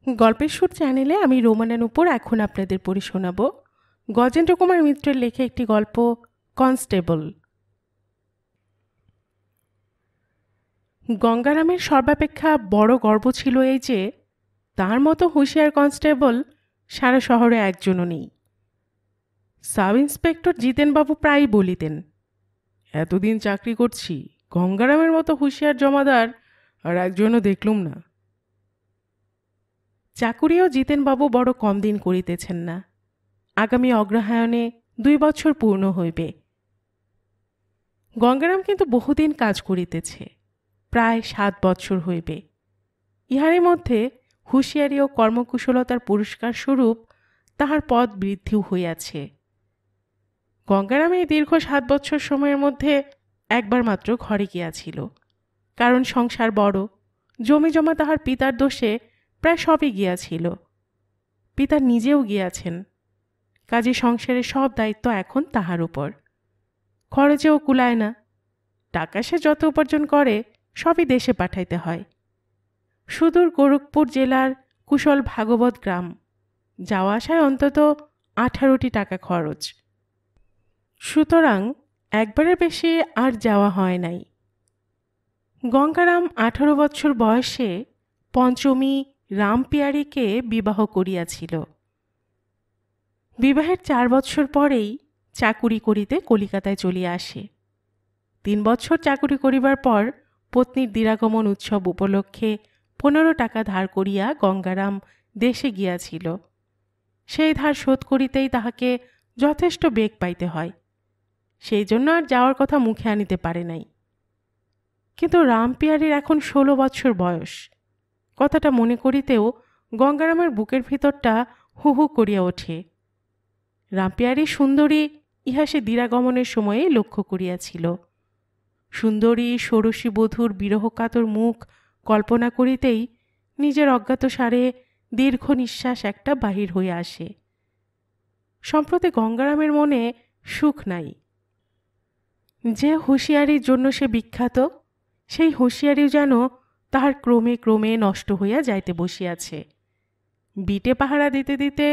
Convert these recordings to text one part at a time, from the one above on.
গল্পের সুর চ্যানেলে আমি রোমানের উপর এখন আপনাদের পড়ে শোনাব গজেন্দ্র কুমার মিত্রের লেখা একটি গল্প কনস্টেবল। গঙ্গারামের সর্বাপেক্ষা বড় গর্ব ছিল এই যে তার মতো হুঁশিয়ার কনস্টেবল সারা শহরে একজনও নেই। সাব ইন্সপেক্টর জিতেনবাবু প্রায়ই বলিতেন, এতদিন চাকরি করছি, গঙ্গারামের মতো হুঁশিয়ার জমাদার আর একজনও দেখলুম না। চাকুরিও জিতেনবাবু বড় কম দিন করিতেছেন না। আগামী অগ্রহায়ণে 2 বছর পূর্ণ হইবে। গঙ্গারাম কিন্তু বহুদিন কাজ করিতেছে, প্রায় 7 বছর হইবে। ইহারই মধ্যে হুঁশিয়ারি ও কর্মকুশলতার পুরস্কার স্বরূপ তাহার পদ বৃদ্ধিও হইয়াছে। গঙ্গারাম এই দীর্ঘ 7 বছর সময়ের মধ্যে একবার মাত্র ঘরে গিয়াছিল, কারণ সংসার বড়, জমি জমা তাহার পিতার দোষে প্রায় সবই গিয়াছিল। পিতা নিজেও গিয়াছেন, কাজে সংসারের সব দায়িত্ব এখন তাহার উপর। খরচেও কুলায় না, টাকা সে যত উপার্জন করে সবই দেশে পাঠাইতে হয়। সুদূর গোরখপুর জেলার কুশল ভাগবত গ্রাম যাওয়া আসায় অন্তত 18টি টাকা খরচ। সুতরাং একবারের বেশি আর যাওয়া হয় নাই। গঙ্গারাম 18 বছর বয়সে পঞ্চমী রামপিয়ারীকে বিবাহ করিয়াছিল। বিবাহের 4 বছর পরেই চাকুরি করিতে কলিকাতায় চলিয়া আসে। 3 বছর চাকুরি করিবার পর পত্নীর দিরাগমন উৎসব উপলক্ষে 15 টাকা ধার করিয়া গঙ্গারাম দেশে গিয়াছিল। সেই ধার শোধ করিতেই তাহাকে যথেষ্ট বেগ পাইতে হয়, সেই জন্য আর যাওয়ার কথা মুখে আনিতে পারে নাই। কিন্তু রামপিয়ারীর এখন 16 বছর বয়স। কথাটা মনে করিতেও গঙ্গারামের বুকের ভিতরটা হু হু করিয়া ওঠে। রামপিয়ারী সুন্দরী ইহা সে দিরাগমনের সময়ে লক্ষ্য করিয়াছিল। সুন্দরী ষোড়শী বধূর বিরহকাতর মুখ কল্পনা করিতেই নিজের অজ্ঞাতসারে দীর্ঘ নিঃশ্বাস একটা বাহির হইয়া আসে। সম্প্রতি গঙ্গারামের মনে সুখ নাই। যে হুঁশিয়ারির জন্য সে বিখ্যাত, সেই হুঁশিয়ারিও যেন তাহার ক্রমে ক্রমে নষ্ট হইয়া যাইতে বসিয়াছে। বিটে পাহারা দিতে দিতে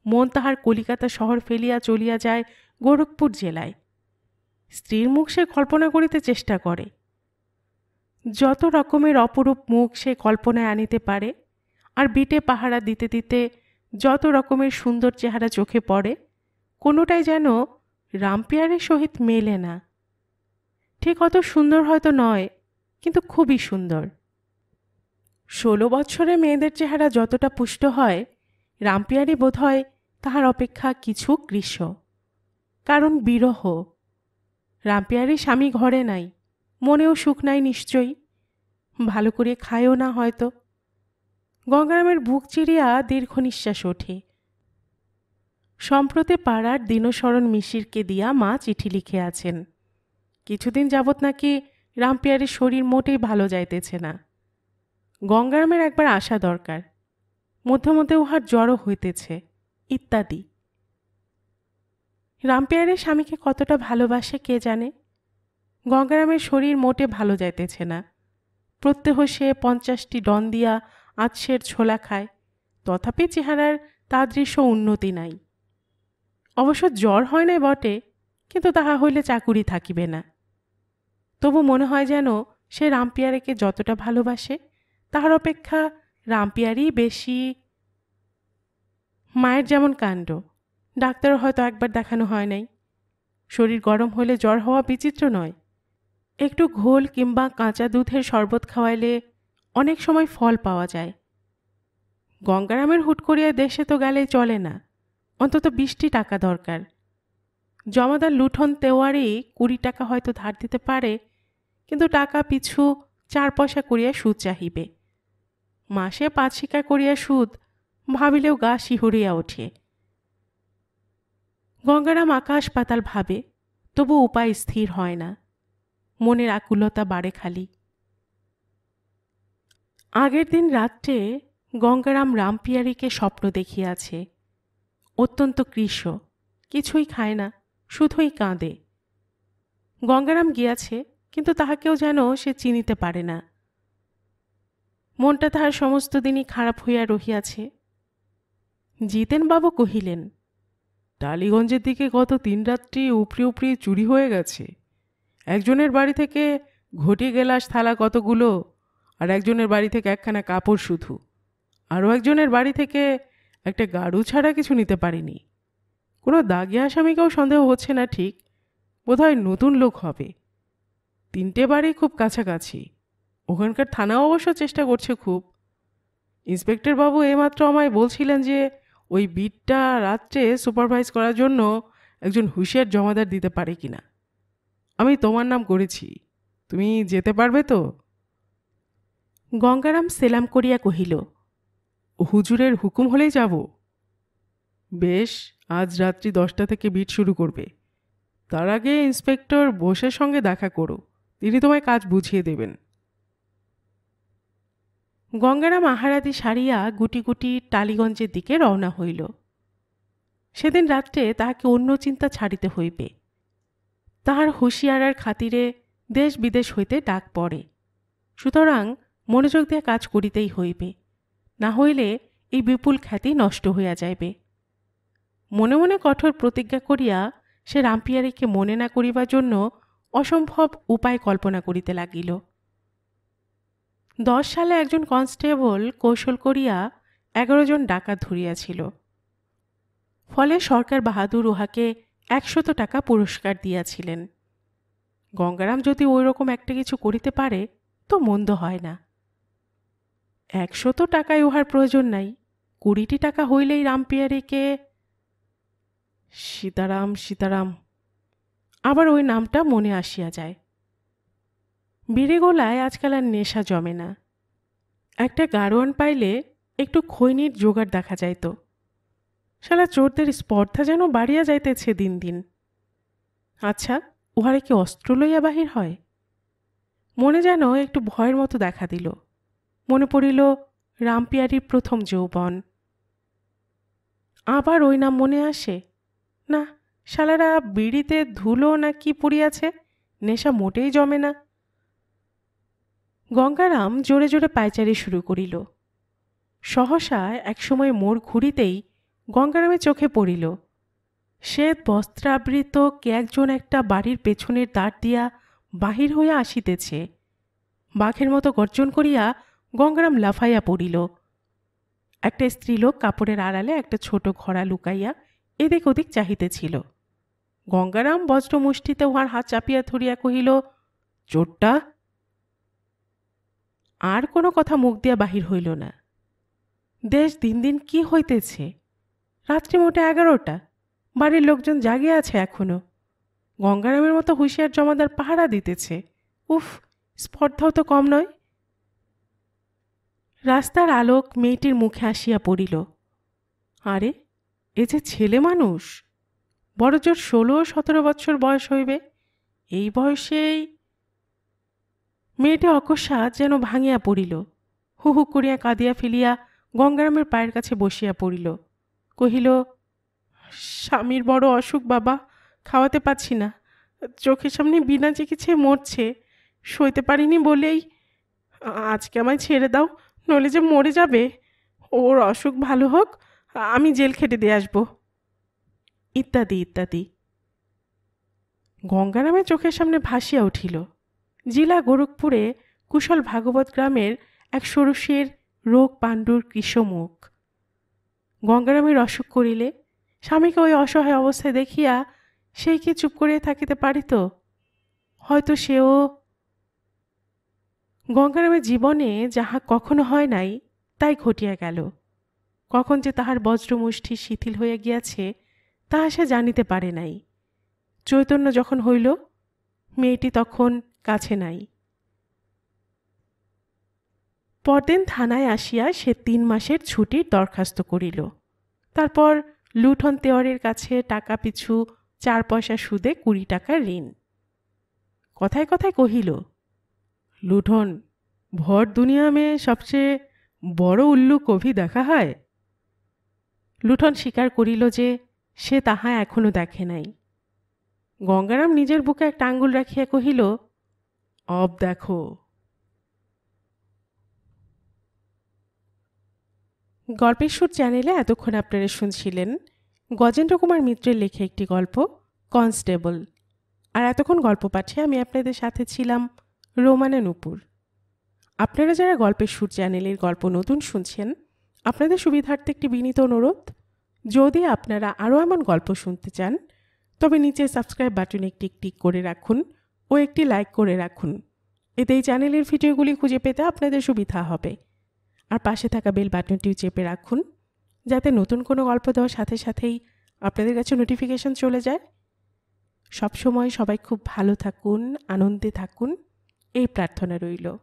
মন তাহার কলিকাতা শহর ফেলিয়া চলিয়া যায় গোরখপুর জেলায়। স্ত্রীর মুখ সে কল্পনা করিতে চেষ্টা করে। যত রকমের অপরূপ মুখ সে কল্পনায় আনিতে পারে, আর বিটে পাহারা দিতে দিতে যত রকমের সুন্দর চেহারা চোখে পড়ে, কোনোটাই যেন রামপিয়ারের সহিত মেলে না। ঠিক অত সুন্দর হয়তো নয়, কিন্তু খুবই সুন্দর। 16 বছরে মেয়েদের চেহারা যতটা পুষ্ট হয়, রামপিয়ারি বোধ হয় তাহার অপেক্ষা কিছু কৃশ। কারণ বিরহ। রামপিয়ারি স্বামী ঘরে নাই, মনেও সুখ নাই নিশ্চয়ই, ভালো করে খায়ও না হয়তো। গঙ্গারামের বুক চিরিয়া দীর্ঘ নিঃশ্বাস ওঠে। সম্প্রতি পাড়ার দীনশরণ মিশিরকে দিয়া মা চিঠি লিখে আছেন। কিছুদিন যাবৎ নাকি রামপিয়ারির শরীর মোটেই ভালো যাইতেছে না। গঙ্গারামের একবার আসা দরকার, মধ্যে মধ্যে উহার জ্বরও হইতেছে, ইত্যাদি। রামপিয়ারের স্বামীকে কতটা ভালোবাসে কে জানে। গঙ্গারামের শরীর মোটে ভালো যাইতেছে না। প্রত্যহ সে 50টি ডন দিয়া আতসের ছোলা খায়, তথাপি চেহারার তাদৃশ্য উন্নতি নাই। অবশ্য জ্বর হয় নাই বটে, কিন্তু তাহা হইলে চাকুরি থাকিবে না। তবু মনে হয় যেন সে রামপিয়ারিকে যতটা ভালোবাসে তাহার অপেক্ষা রামপিয়ারি বেশি। মায়ের যেমন কাণ্ড, ডাক্তারও হয়তো একবার দেখানো হয় নাই। শরীর গরম হলে জ্বর হওয়া বিচিত্র নয়। একটু ঘোল কিংবা কাঁচা দুধের শরবত খাওয়াইলে অনেক সময় ফল পাওয়া যায়। গঙ্গারামের হুট করিয়া দেশে তো গেলেই চলে না, অন্তত 20টি টাকা দরকার। জমাদার লুঠন তেওয়ারি 20 টাকা হয়তো ধার দিতে পারে, কিন্তু টাকা পিছু 4 পয়সা করিয়া সুদ চাহিবে। মাসে 5 শিকা করিয়া সুদ ভাবিলেও গা শিহরিয়া ওঠে। গঙ্গারাম আকাশ পাতাল ভাবে, তবু উপায় স্থির হয় না। মনের আকুলতা বাড়ে খালি। আগের দিন রাত্রে গঙ্গারাম রামপিয়ারিকে স্বপ্ন দেখিয়াছে। অত্যন্ত কৃশ, কিছুই খায় না, শুধুই কাঁদে। গঙ্গারাম গিয়াছে, কিন্তু তাহাকেও যেন সে চিনিতে পারে না। মনটা তাহার সমস্ত দিনই খারাপ হইয়া রহিয়াছে। জিতেনবাবু কহিলেন, টালিগঞ্জের দিকে গত 3 রাত্রি উপরি উপরি চুরি হয়ে গেছে। একজনের বাড়ি থেকে ঘটি গেলাস থালা কতগুলো, আর একজনের বাড়ি থেকে একখানা কাপড় শুধু, আরও একজনের বাড়ি থেকে একটা গাড়ু ছাড়া কিছু নিতে পারিনি। কোনো দাগি আসামিকেও সন্দেহ হচ্ছে না ঠিক, বোধহয় নতুন লোক হবে। 3টে বাড়ি খুব কাছাকাছি। ওখানকার থানাও অবশ্য চেষ্টা করছে খুব। ইন্সপেক্টর বাবু এইমাত্র আমায় বলছিলেন যে ওই বিটটা রাত্রে সুপারভাইজ করার জন্য একজন হুঁশিয়ার জমাদার দিতে পারে কিনা। আমি তোমার নাম করেছি, তুমি যেতে পারবে তো? গঙ্গারাম সেলাম করিয়া কহিল, হুজুরের হুকুম হলেই যাব। বেশ, আজ রাত্রি 10টা থেকে বিট শুরু করবে। তার আগে ইন্সপেক্টর বোসের সঙ্গে দেখা করো, তিনি তোমায় কাজ বুঝিয়ে দেবেন। গঙ্গারাম আহারাদি সারিয়া গুটি গুটি টালিগঞ্জের দিকে রওনা হইল। সেদিন রাত্রে তাহাকে অন্য চিন্তা ছাড়িতে হইবে। তাহার হুঁশিয়ারার খাতিরে দেশ বিদেশ হইতে ডাক পড়ে, সুতরাং মনোযোগ দিয়া কাজ করিতেই হইবে, না হইলে এই বিপুল খ্যাতি নষ্ট হইয়া যাইবে। মনে মনে কঠোর প্রতিজ্ঞা করিয়া সে রামপিয়ারিকে মনে না করিবার জন্য অসম্ভব উপায় কল্পনা করিতে লাগিল। 10 সালে একজন কনস্টেবল কৌশল করিয়া 11 জন ডাকাত ধরিয়াছিল। ফলে সরকার বাহাদুর উহাকে 100 টাকা পুরস্কার দিয়াছিলেন। গঙ্গারাম যদি ওই রকম একটা কিছু করিতে পারে তো মন্দ হয় না। 100 টাকায় উহার প্রয়োজন নাই, 20টি টাকা হইলেই রামপিয়ারিকে। সীতারাম সীতারাম, আবার ওই নামটা মনে আসিয়া যায়। বিড়িগোলায় আজকাল আর নেশা জমে না। একটা গাড়োয়ান পাইলে একটু খৈনির জোগাড় দেখা যাইত। শালা চোরদের স্পর্ধা যেন বাড়িয়া যাইতেছে দিন দিন। আচ্ছা, উহারে কি অস্ত্র লইয়া বাহির হয়? মনে যেন একটু ভয়ের মতো দেখা দিল। মনে পড়িল রামপিয়ারির প্রথম যৌবন। আবার ওই নাম মনে আসে। না, শালারা বিড়িতে ধুলো না কি পড়িয়াছে, নেশা মোটেই জমে না। গঙ্গারাম জোরে জোরে পায়চারি শুরু করিল। সহসা একসময় মোড় ঘুরিতেই গঙ্গারামের চোখে পড়িল শ্বেত বস্ত্রাবৃত কে একজন একটা বাড়ির পেছনের দ্বার দিয়া বাহির হইয়া আসিতেছে। বাঘের মতো গর্জন করিয়া গঙ্গারাম লাফাইয়া পড়িল। একটা স্ত্রীলোক কাপড়ের আড়ালে একটা ছোট ঘোড়া লুকাইয়া এদিক ওদিক চাহিতেছিল। গঙ্গারাম বজ্র মুষ্টিতে উহার হাত চাপিয়া ধরিয়া কহিল, চোরটা। আর কোনো কথা মুখ দিয়া বাহির হইল না। দেশ দিন দিন কি হইতেছে? রাত্রি মোটে 11টা, বাড়ির লোকজন জাগিয়া আছে এখনো। গঙ্গারামের মতো হুঁশিয়ার জমাদার পাহারা দিতেছে। উফ, স্পর্ধাও তো কম নয়। রাস্তার আলোক মেয়েটির মুখে আসিয়া পড়িল। আরে, এ যে ছেলে মানুষ, বড়জোর 16-17 বৎসর বয়স হইবে। এই বয়সেই। মেয়েটি অকস্মাৎ যেন ভাঙিয়া পড়িল। হু হু করিয়া কাঁদিয়া ফেলিয়া গঙ্গারামের পায়ের কাছে বসিয়া পড়িল। কহিল, স্বামীর বড় অসুখ বাবা, খাওয়াতে পাচ্ছি না, চোখের সামনে বিনা চিকিৎসায় মরছে, সইতে পারিনি বলেই। আজকে আমায় ছেড়ে দাও, নইলে যে মরে যাবে। ওর অসুখ ভালো হোক, আমি জেল খেটে দিয়ে আসবো, ইত্যাদি ইত্যাদি। গঙ্গারামের চোখের সামনে ভাসিয়া উঠিল জেলা গোরখপুরে কুশল ভাগবত গ্রামের এক ষোড়শীর রোগ পাণ্ডুর কৃষ্ণমুখ। গঙ্গারামের অসুখ করিলে স্বামীকে ওই অসহায় অবস্থায় দেখিয়া সেই কি চুপ করিয়া থাকিতে পারিত? হয়তো সেও। গঙ্গারামের জীবনে যাহা কখনো হয় নাই তাই ঘটিয়া গেল। কখন যে তাহার বজ্রমুষ্টি শিথিল হইয়া গিয়াছে তাহা সে জানিতে পারে নাই। চৈতন্য যখন হইল, মেয়েটি তখন কাছে নাই। পরদিন থানায় আসিয়া সে 3 মাসের ছুটির দরখাস্ত করিল। তারপর লুঠন তেওয়ারির কাছে টাকা পিছু 4 পয়সা সুদে 20 টাকার ঋণ। কথায় কথায় কহিল, লুঠন, ভর দুনিয়া মে সবচেয়ে বড় উল্লু কভি দেখা হয়। লুঠন স্বীকার করিল যে সে তাহা এখনো দেখে নাই। গঙ্গারাম নিজের বুকে একটা আঙ্গুল রাখিয়া কহিল, অব দেখো। গল্পের সুর চ্যানেলে এতক্ষণ আপনারা শুনছিলেন গজেন্দ্র কুমার মিত্রের লেখা একটি গল্প কনস্টেবল। আর এতক্ষণ গল্প পাঠে আমি আপনাদের সাথে ছিলাম রোমানা নূপুর। আপনারা যারা গল্পের সুর চ্যানেলের গল্প নতুন শুনছেন, আপনাদের সুবিধার্থে একটি বিনীত অনুরোধ, যদি আপনারা আরও এমন গল্প শুনতে চান তবে নিচে সাবস্ক্রাইব বাটনে একটি টিক করে রাখুন ও একটি লাইক করে রাখুন। এতে এই চ্যানেলের ভিডিওগুলি খুঁজে পেতে আপনাদের সুবিধা হবে। আর পাশে থাকা বেল বাটনটিও চেপে রাখুন, যাতে নতুন কোনো গল্প দেওয়ার সাথে সাথেই আপনাদের কাছে নোটিফিকেশন চলে যায়। সবসময় সবাই খুব ভালো থাকুন, আনন্দে থাকুন, এই প্রার্থনা রইল।